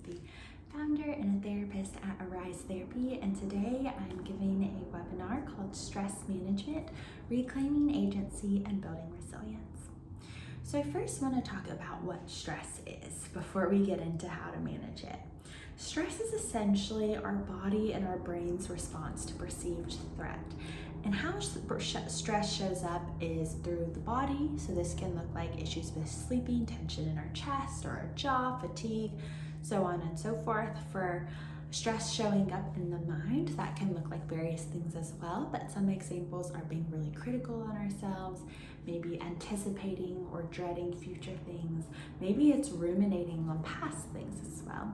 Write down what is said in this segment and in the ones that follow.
the founder and a therapist at Arise Therapy, and today I'm giving a webinar called Stress Management, Reclaiming Agency and Building Resilience. So I first want to talk about what stress is before we get into how to manage it. Stress is essentially our body and our brain's response to perceived threat. And how stress shows up is through the body. So this can look like issues with sleeping, tension in our chest or our jaw, fatigue, so on and so forth. For stress showing up in the mind, that can look like various things as well, but some examples are being really critical on ourselves, maybe anticipating or dreading future things. Maybe it's ruminating on past things as well.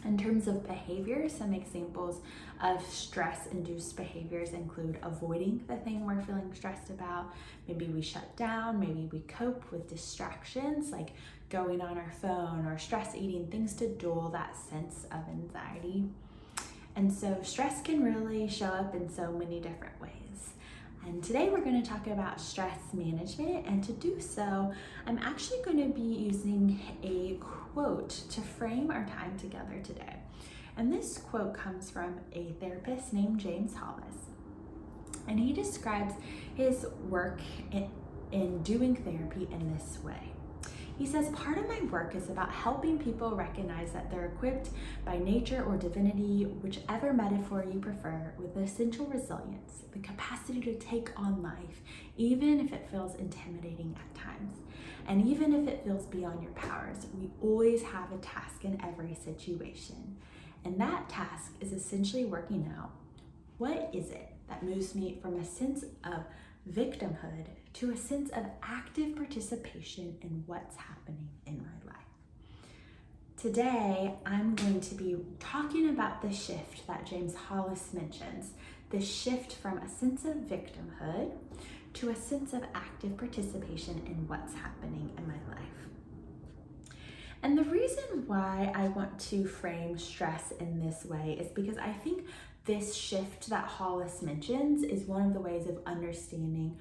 In terms of behavior, some examples of stress-induced behaviors include avoiding the thing we're feeling stressed about. Maybe we shut down, maybe we cope with distractions like going on our phone or stress eating, things to dull that sense of anxiety. And so stress can really show up in so many different ways. And today we're going to talk about stress management, and to do so, I'm actually going to be using a quote to frame our time together today. And this quote comes from a therapist named James Hollis, and he describes his work in doing therapy in this way. He says, "Part of my work is about helping people recognize that they're equipped by nature or divinity, whichever metaphor you prefer, with essential resilience, the capacity to take on life, even if it feels intimidating at times. And even if it feels beyond your powers, we always have a task in every situation. And that task is essentially working out, what is it that moves me from a sense of victimhood to a sense of active participation in what's happening in my life." Today, I'm going to be talking about the shift that James Hollis mentions, the shift from a sense of victimhood to a sense of active participation in what's happening in my life. And the reason why I want to frame stress in this way is because I think this shift that Hollis mentions is one of the ways of understanding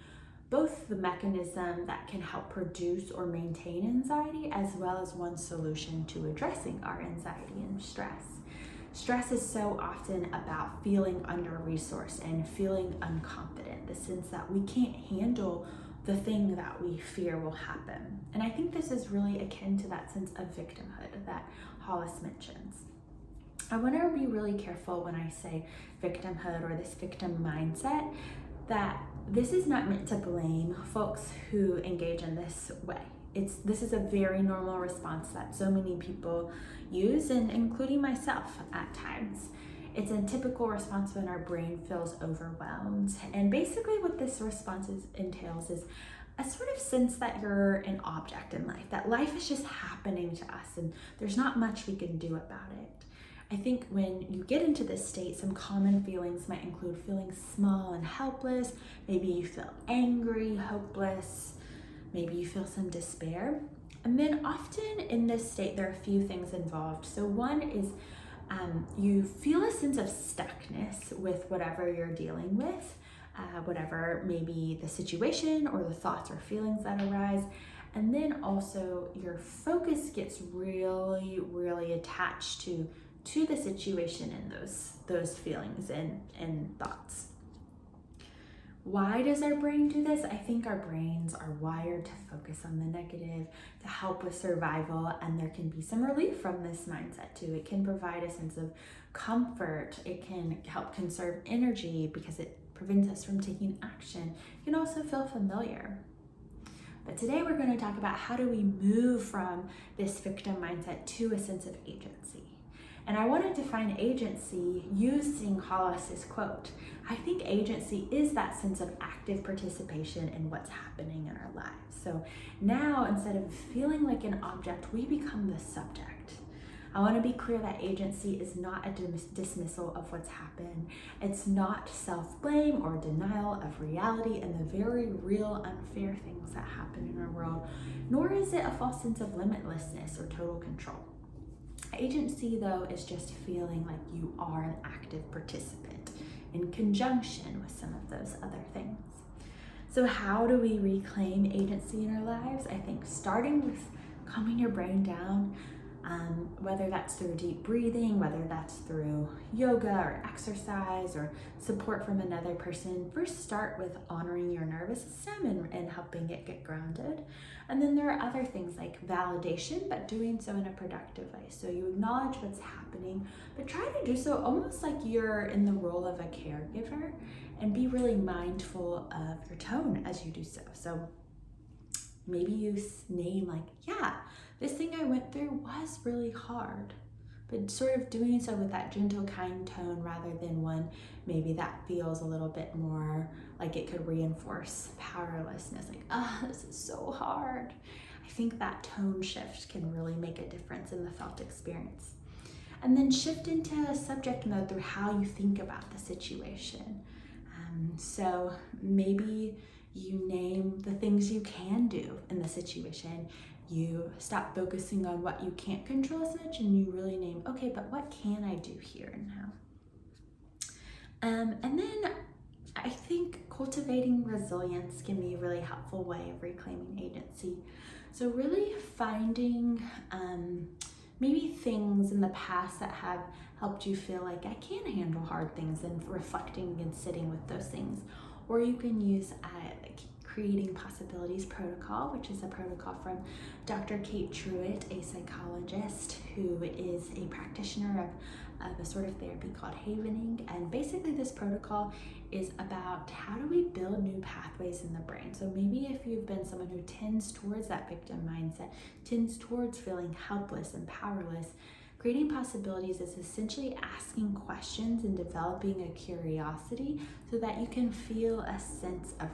both the mechanism that can help produce or maintain anxiety, as well as one solution to addressing our anxiety and stress. Stress is so often about feeling under-resourced and feeling unconfident, the sense that we can't handle the thing that we fear will happen. And I think this is really akin to that sense of victimhood that Hollis mentions. I want to be really careful when I say victimhood or this victim mindset, that this is not meant to blame folks who engage in this way. This is a very normal response that so many people use, and including myself at times. It's a typical response when our brain feels overwhelmed. And basically what this response entails is a sort of sense that you're an object in life, that life is just happening to us and there's not much we can do about it. I think when you get into this state, some common feelings might include feeling small and helpless. Maybe you feel angry, hopeless. Maybe you feel some despair. And then often in this state, there are a few things involved. So one is you feel a sense of stuckness with whatever you're dealing with, whatever maybe the situation or the thoughts or feelings that arise. And then also your focus gets really, really attached to the situation and those feelings and thoughts. Why does our brain do this? I think our brains are wired to focus on the negative, to help with survival, and there can be some relief from this mindset too. It can provide a sense of comfort. It can help conserve energy because it prevents us from taking action. It can also feel familiar. But today we're going to talk about how do we move from this victim mindset to a sense of agency. And I want to define agency using Hollis's quote. I think agency is that sense of active participation in what's happening in our lives. So now, instead of feeling like an object, we become the subject. I want to be clear that agency is not a dismissal of what's happened. It's not self-blame or denial of reality and the very real unfair things that happen in our world, nor is it a false sense of limitlessness or total control. Agency, though, is just feeling like you are an active participant in conjunction with some of those other things. So how do we reclaim agency in our lives? I think starting with calming your brain down, Whether that's through deep breathing, whether that's through yoga or exercise or support from another person. First, start with honoring your nervous system and helping it get grounded. And then there are other things like validation, but doing so in a productive way. So you acknowledge what's happening, but try to do so almost like you're in the role of a caregiver, and be really mindful of your tone as you do so. So maybe you name like, yeah, this thing I went through was really hard, but sort of doing so with that gentle, kind tone rather than one maybe that feels a little bit more like it could reinforce powerlessness, like, this is so hard. I think that tone shift can really make a difference in the felt experience. And then shift into subject mode through how you think about the situation. So maybe you name the things you can do in the situation. You stop focusing on what you can't control as much, and you really name, okay, but what can I do here and now? And then I think cultivating resilience can be a really helpful way of reclaiming agency. So really finding maybe things in the past that have helped you feel like I can handle hard things, and reflecting and sitting with those things. Or you can use like Creating Possibilities protocol, which is a protocol from Dr. Kate Truitt, a psychologist who is a practitioner of a sort of therapy called havening. And basically this protocol is about how do we build new pathways in the brain. So maybe if you've been someone who tends towards that victim mindset, tends towards feeling helpless and powerless, Creating Possibilities is essentially asking questions and developing a curiosity so that you can feel a sense of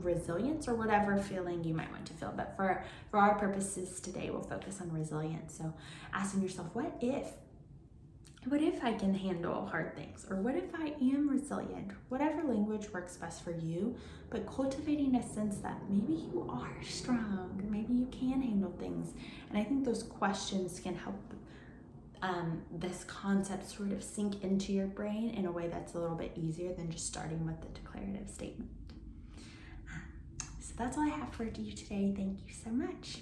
resilience, or whatever feeling you might want to feel. But for our purposes today, we'll focus on resilience. So asking yourself, what if I can handle hard things? Or what if I am resilient? Whatever language works best for you, but cultivating a sense that maybe you are strong, maybe you can handle things. And I think those questions can help this concept sort of sink into your brain in a way that's a little bit easier than just starting with the declarative statement. So that's all I have for you today. Thank you so much.